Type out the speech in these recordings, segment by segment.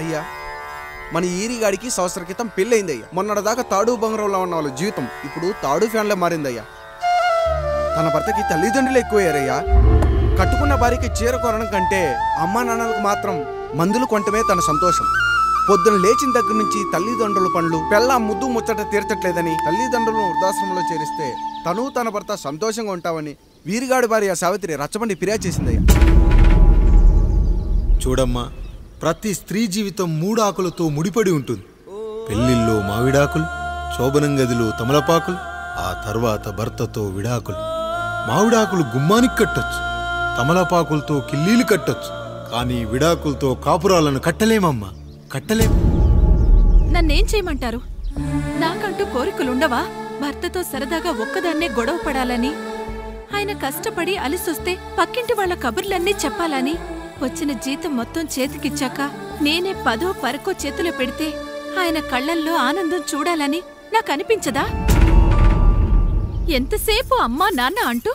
అయ్యా, మన ఈరిగాడికి సంవత్సర క్రితం పెళ్ళయిందయ్యా. మొన్నటిదాకా తాడు బంగారంలో ఉన్న వాళ్ళ జీవితం ఇప్పుడు తాడు ఫ్యాన్లో మారిందయ్యా. తన భర్తకి తల్లిదండ్రులు ఎక్కువయ్యారయ్యా. కట్టుకున్న భార్యకి చీర కొనడం కంటే అమ్మా నాన్నలకు మాత్రం మందులు కొనటమే తన సంతోషం. పొద్దున లేచిన దగ్గర నుంచి తల్లిదండ్రుల పనులు పెళ్ళ ముద్దు ముచ్చట తీర్చట్లేదని తల్లిదండ్రులను వృద్ధాశ్రమంలో చేరిస్తే తను తన భర్త సంతోషంగా ఉంటామని వీరిగాడి భార్య సావిత్రి రచ్చబండి ఫిర్యాదు చేసిందయ్యా. చూడమ్మా, ప్రతి స్త్రీ జీవితం 3 ఆకులతో ముడిపడి ఉంటుంది. పెళ్లిల్లో మావిడాకులు, శోభనం గదిలో తమలపాకులు, ఆ తర్వాత భర్తతో విడాకులు. మావిడాకులు గుమ్మానికి కట్టొచ్చు, తమలపాకులతో కిల్లీలు కట్టొచ్చు, కానీ విడాకులతో కాపురాలను కట్టలేమమ్మా, కట్టలేం. నన్నేం చేయమంటారు? నాకంటూ కోరికలుండవా? భర్తతో సరదాగా ఒక్కదాన్నే గొడవ పడాలని, ఆయన కష్టపడి అలిసొస్తే పక్కింటి వాళ్ల కబుర్లన్నీ చెప్పాలని, వచ్చిన జీతం మొత్తం చేతికిచ్చాక నేనే 10ో 12కో చేతిలో పెడితే ఆయన కళ్లల్లో ఆనందం చూడాలని నాకనిపించదా? ఎంతసేపు అమ్మా నాన్న అంటూ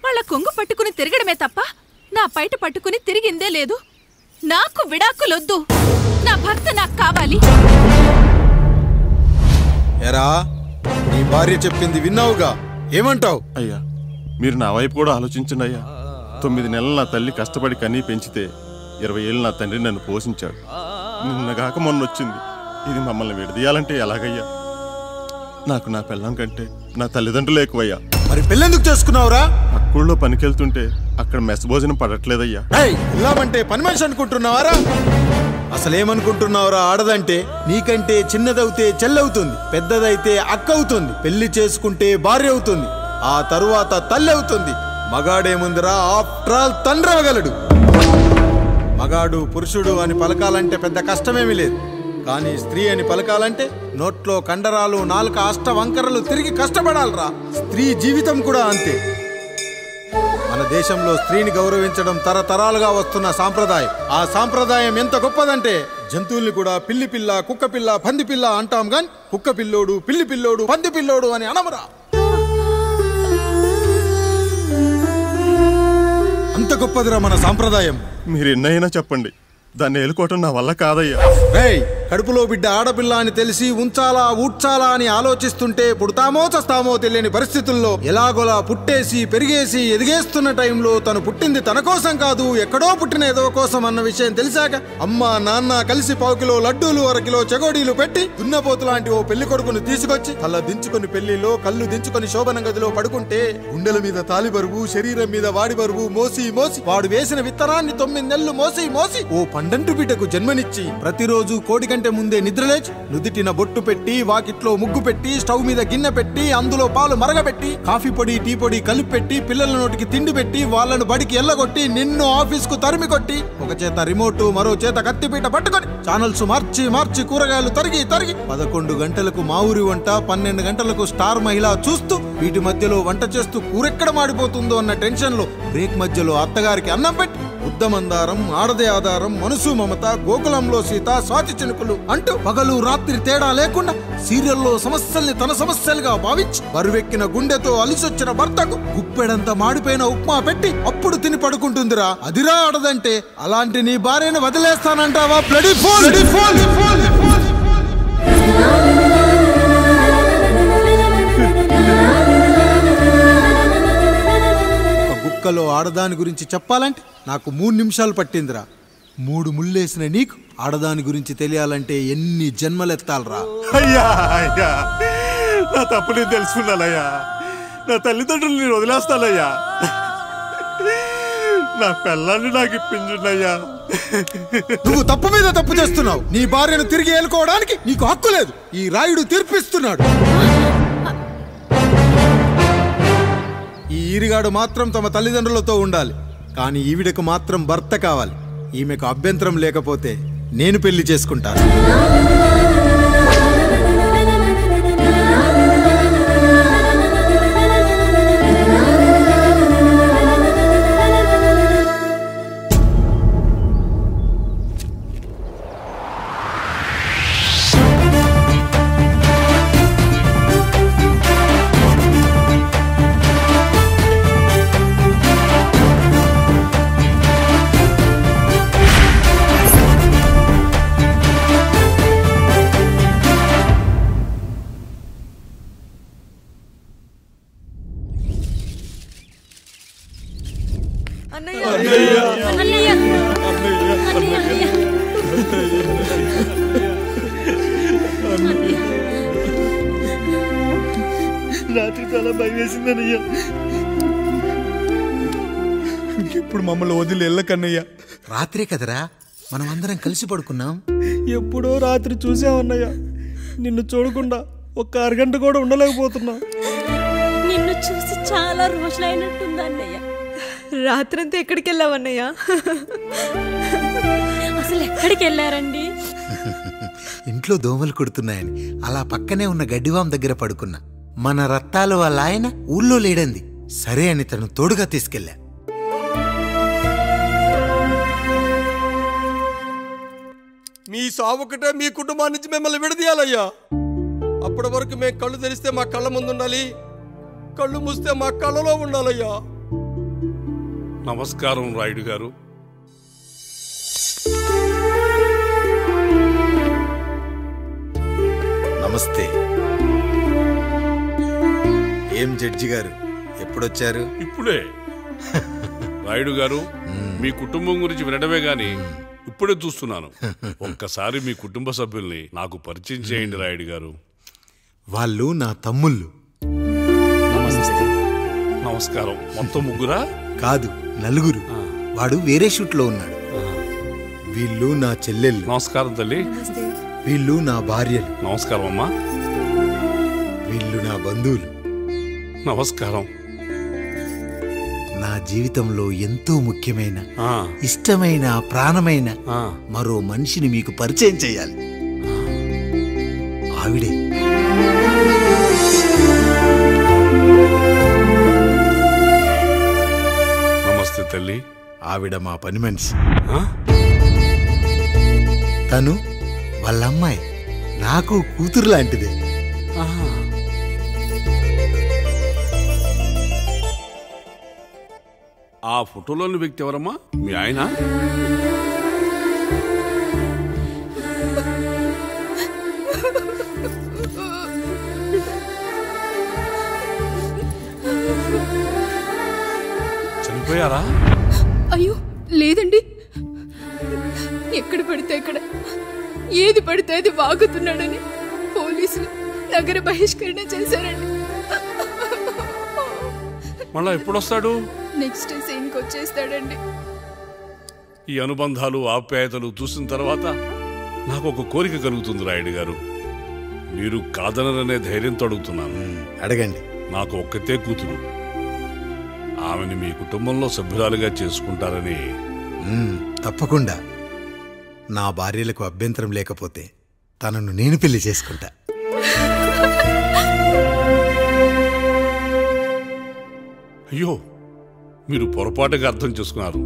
వాళ్ల కొంగు పట్టుకుని తిరగడమే తప్ప నా పైట పట్టుకుని తిరిగిందే లేదు. నాకు విడాకులొద్దు, నా భర్త నాకు కావాలి. ఎరా, నీ భార్య చెప్పింది విన్నావుగా, ఏమంటావు? అయ్యా, మీరు నా వైపు కూడా ఆలోచించండి అయ్యా. 9 నెలలు నా తల్లి కష్టపడి కన్నీ పెంచితే 20 ఏళ్ళు నా తండ్రి నన్ను పోషించాడు. నిన్నగాక మొన్న వచ్చింది. ఇది మమ్మల్ని విడదీయాలంటే ఎలాగయ్యా? నాకు నా పెళ్ళం కంటే నా తల్లిదండ్రులు ఎక్కువయ్యా. మరి పెళ్ళెందుకు చేసుకున్నావురా? అక్కుల్లో పనికెళ్తుంటే అక్కడ మెస్ భోజనం పడట్లేదయ్యా. వెళ్ళామంటే పని మనిషి అనుకుంటున్నావారా? అసలేమనుకుంటున్నావురా? ఆడదంటే నీకంటే చిన్నదవుతే చెల్లవుతుంది, పెద్దదైతే అక్క అవుతుంది, పెళ్లి చేసుకుంటే భార్య అవుతుంది, ఆ తరువాత తల్లి అవుతుంది. మగాడేముందిరా, ఆఫ్టర్ ఆల్ తండ్రి అవగలడు. మగాడు పురుషుడు అని పలకాలంటే పెద్ద కష్టమేమీ లేదు. కానీ స్త్రీ అని పలకాలంటే నోట్లో కండరాలు, నాలుక అష్టవంకరలు తిరిగి కష్టపడాలరా. స్త్రీ జీవితం కూడా అంతే. మన దేశంలో స్త్రీని గౌరవించడం తరతరాలుగా వస్తున్న సాంప్రదాయం. ఆ సాంప్రదాయం ఎంత గొప్పదంటే జంతువుల్ని కూడా పిల్లి పిల్ల, కుక్క పిల్ల, పంది పిల్ల అంటాం గాని కుక్క పిల్లోడు, పిల్లి పిల్లోడు, పంది పిల్లోడు అని అనమురా. అంత గొప్పదిరా మన సాంప్రదాయం. మీరు ఎన్నైనా చెప్పండి, దాన్ని ఏలుకోవటం నా వల్ల కాదయ్యా. కడుపులో బిడ్డ ఆడపిల్ల అని తెలిసి ఉంచాలా ఊడ్చాలా అని ఆలోచిస్తుంటే పుడతామో చస్తామో తెలియని పరిస్థితుల్లో ఎలాగోలా పుట్టేసి పెరిగేసి ఎదిగేస్తున్న టైంలో తను పుట్టింది తన కోసం కాదు, ఎక్కడో పుట్టిన ఏదో కోసం అన్న విషయం తెలిసాక అమ్మ నాన్న కలిసి 1 కిలో లడ్డూలు, 1 కిలో చెగోడీలు పెట్టి దున్నపోతు లాంటి ఓ పెళ్లి కొడుకును తీసుకొచ్చి తల దించుకొని పెళ్లిలో కళ్ళు దించుకొని శోభన గదిలో పడుకుంటే గుండెల మీద తాలి బరువు, శరీరం మీద వాడి బరువు మోసి మోసి వాడు వేసిన విత్తనాన్ని 9 నెలలు మోసి మోసి ఓ పండంటి బిడ్డకు జన్మనిచ్చి ప్రతిరోజు కోడి కంటే ముందే నిద్రలేచి నుదిటిన బొట్టు పెట్టి, వాకిట్లో ముగ్గు పెట్టి, స్టవ్ మీద గిన్నె పెట్టి, అందులో పాలు మరగబెట్టి, కాఫీ పొడి టీ పొడి కలిపి పెట్టి, పిల్లల నోటికి తిండి పెట్టి, వాళ్ళను బడికి ఎల్లగొట్టి, నిన్ను ఆఫీస్కు తరిమి కొట్టి, ఒక చేత రిమోట్ మరో చేత కత్తిపీట పట్టుకొని ఛానల్స్ మార్చి మార్చి కూరగాయలు తరిగి తరిగి 11 గంటలకు మా ఊరి వంట, 12 గంటలకు స్టార్ మహిళ చూస్తూ, వీటి మధ్యలో వంట చేస్తూ కూరెక్కడ మాడిపోతుందో అన్న టెన్షన్ లో బ్రేక్ మధ్యలో అత్తగారికి అన్నం పెట్టి బుద్ధమందారం, ఆడదే ఆధారం, మనసు మమత, గోకులంలో సీత, స్వాతి చినుకులు అంటూ పగలు రాత్రి తేడా లేకుండా సీరియల్లో సమస్యల్ని తన సమస్యలుగా భావించి బరువెక్కిన గుండెతో అలిసొచ్చిన భర్తకు గుప్పెడంత మాడిపోయిన ఉప్మా పెట్టి అప్పుడు తిని పడుకుంటుందిరా. అదిరా ఆడదంటే. అలాంటి నీ భార్యను వదిలేస్తానంటావా? Bloody fool! కుక్కలో ఆడదాని గురించి చెప్పాలంటే నాకు 3 నిమిషాలు పట్టిందిరా. 3 ముళ్ళేసిన నీకు ఆడదాని గురించి తెలియాలంటే ఎన్ని జన్మలెత్తాలరా. అయ్యా అయ్యా, నా తప్పు నేను తెలుసుకున్నానయ్యా. నా తల్లిదండ్రులు నేను వదిలేస్తానయ్యా. నా పిల్లల్ని నాకు ఇప్పించున్నాయ్యా. నువ్వు తప్పు మీద తప్పు చేస్తున్నావు. నీ భార్యను తిరిగి ఏలుకోవడానికి నీకు హక్కు లేదు. ఈ రాయుడు తీర్పిస్తున్నాడు. ఈ ఈరిగాడు మాత్రం తమ తల్లిదండ్రులతో ఉండాలి, కానీ ఈవిడకు మాత్రం భర్త కావాలి. ఈమెకు అభ్యంతరం లేకపోతే నేను పెళ్లి చేసుకుంటాను. రాత్రి చాలా భయం వేసిందనయ్యా. ఇప్పుడు మమ్మల్ని వదిలి వెళ్ళకన్నయ్యా. రాత్రే కదరా మనం అందరం కలిసి పడుకున్నాం. ఎప్పుడో రాత్రి చూసామన్నయ్యా. నిన్ను చూడకుండా ఒక్క అరగంట కూడా ఉండలేకపోతున్నా. నిన్ను చూసి చాలా రోజులైనట్టుంది అన్నయ్య. రాత్రంతా ఎక్కడికి వెళ్ళావన్నయ్యా? అసలు ఎక్కడికి వెళ్ళారండి? ఇంట్లో దోమలు కుడుతున్నాయని అలా పక్కనే ఉన్న గడ్డివాం దగ్గర పడుకున్నా. మన రత్తాలు వాళ్ళ ఆయన ఊళ్ళో లేడంది. సరే అని తను తోడుగా తీసుకెళ్ళా. మీ సావుకటే మీ కుటుంబాన్ని నుంచి మిమ్మల్ని విడదీయాలయ్యా. అప్పటి వరకు మేము కళ్ళు తెరిస్తే మా కళ్ళ ముందు ఉండాలి, కళ్ళు మూస్తే మా కళ్ళలో ఉండాలయ్యా. నమస్కారం రాయుడు గారు. నమస్తే. ఏం జడ్జి గారు ఎప్పుడొచ్చారు? ఇప్పుడే. రాయుడు గారు, మీ కుటుంబం గురించి వినడమే గాని ఇప్పుడే చూస్తున్నాను. ఒక్కసారి మీ కుటుంబ సభ్యుల్ని నాకు పరిచయం చేయండి రాయుడు గారు. వాళ్ళు నా తమ్ముళ్ళు. నమస్కారం. మొత్తం ముగ్గురా? కాదు, నలుగురు. వాడు వేరే షూట్లో ఉన్నాడు. వీళ్ళు నా చెల్లెళ్ళు. నమస్కారం తల్లి. వీళ్ళు నా భార్యలు. నమస్కారం అమ్మా. వీళ్ళు నా బంధువులు. నమస్కారం. నా జీవితంలో ఎంతో ముఖ్యమైన, ఇష్టమైన, ప్రాణమైన మరో మనిషిని మీకు పరిచయం చేయాలి. ఆవిడే నమస్తే తల్లి. ఆవిడ మా పని మనిషి. తను వాళ్ళ అమ్మాయి. నాకు కూతురు లాంటిదే. ఆ ఫోటోలోని వ్యక్తి ఎవరమ్మా? మీ ఆయన? చనిపోయారా? అయ్యో లేదండి. ఎక్కడ పడితే అక్కడ, ఏది పడితే అది వాగుతున్నాడని పోలీసులు నగర బహిష్కరణ చేశారండి. మళ్ళా ఎప్పుడొస్తాడు? నెక్స్ట్ సీన్కి వచ్చేస్తాడండి. ఈ అనుబంధాలు, ఆప్యాయతలు చూసిన తర్వాత నాకు ఒక కోరిక కలుగుతుంది రాయుడు గారు. మీరు కాదనరనే ధైర్యంతో అడుగుతున్నాను. అడగండి. నాకు ఒక్కతే కూతురు. ఆమెను మీ కుటుంబంలో సభ్యురాలుగా చేసుకుంటారని. తప్పకుండా. నా భార్యలకు అభ్యంతరం లేకపోతే తనను నేను పెళ్లి చేసుకుంటా. అయ్యో, మీరు పొరపాటుగా అర్థం చేసుకున్నారు.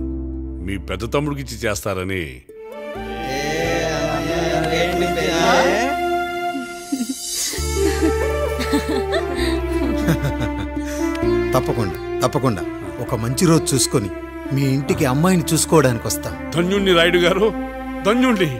మీ పెద్ద తమ్ముడికి ఇచ్చి చేస్తారని. తప్పకుండా తప్పకుండా ఒక మంచి రోజు చూసుకొని మీ ఇంటికి అమ్మాయిని చూసుకోవడానికి వస్తాం. ధన్యుణ్ణి రాయుడు గారు, ధన్యుణ్ణి.